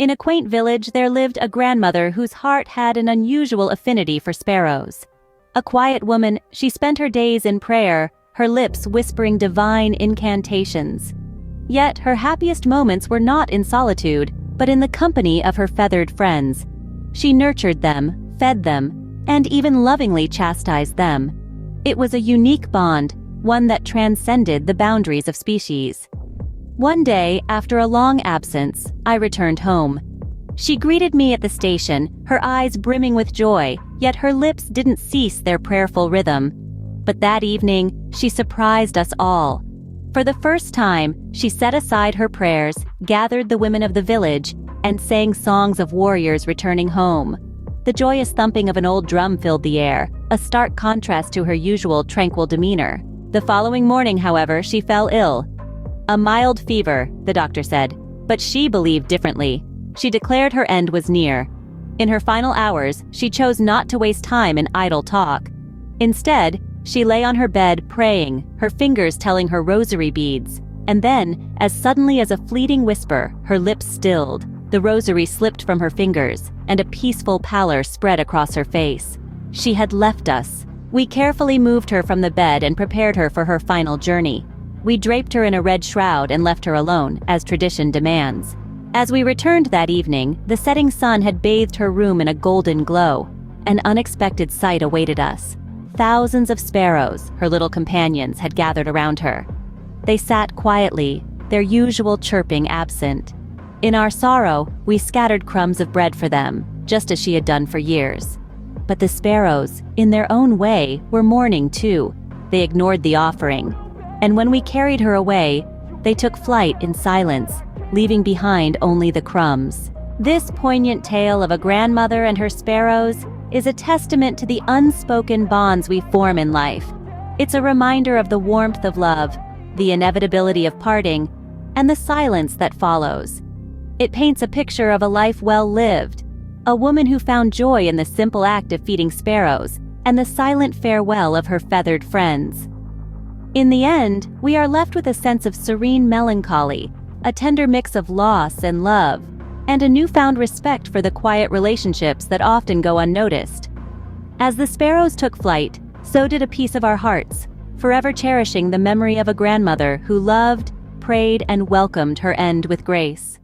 In a quaint village there lived a grandmother whose heart had an unusual affinity for sparrows. A quiet woman, she spent her days in prayer, her lips whispering divine incantations. Yet her happiest moments were not in solitude, but in the company of her feathered friends. She nurtured them, fed them, and even lovingly chastised them. It was a unique bond, one that transcended the boundaries of species. One day, after a long absence, I returned home. She greeted me at the station, her eyes brimming with joy, yet her lips didn't cease their prayerful rhythm. But that evening, she surprised us all. For the first time, she set aside her prayers, gathered the women of the village, and sang songs of warriors returning home. The joyous thumping of an old drum filled the air, a stark contrast to her usual tranquil demeanor. The following morning, however, she fell ill. A mild fever, the doctor said, but she believed differently. She declared her end was near. In her final hours, she chose not to waste time in idle talk. Instead, she lay on her bed praying, her fingers telling her rosary beads. And then, as suddenly as a fleeting whisper, her lips stilled, the rosary slipped from her fingers, and a peaceful pallor spread across her face. She had left us. We carefully moved her from the bed and prepared her for her final journey. We draped her in a red shroud and left her alone, as tradition demands. As we returned that evening, the setting sun had bathed her room in a golden glow. An unexpected sight awaited us. Thousands of sparrows, her little companions, had gathered around her. They sat quietly, their usual chirping absent. In our sorrow, we scattered crumbs of bread for them, just as she had done for years. But the sparrows, in their own way, were mourning too. They ignored the offering. And when we carried her away, they took flight in silence, leaving behind only the crumbs. This poignant tale of a grandmother and her sparrows is a testament to the unspoken bonds we form in life. It's a reminder of the warmth of love, the inevitability of parting, and the silence that follows. It paints a picture of a life well lived, a woman who found joy in the simple act of feeding sparrows, and the silent farewell of her feathered friends. In the end, we are left with a sense of serene melancholy, a tender mix of loss and love, and a newfound respect for the quiet relationships that often go unnoticed. As the sparrows took flight, so did a piece of our hearts, forever cherishing the memory of a grandmother who loved, prayed, and welcomed her end with grace.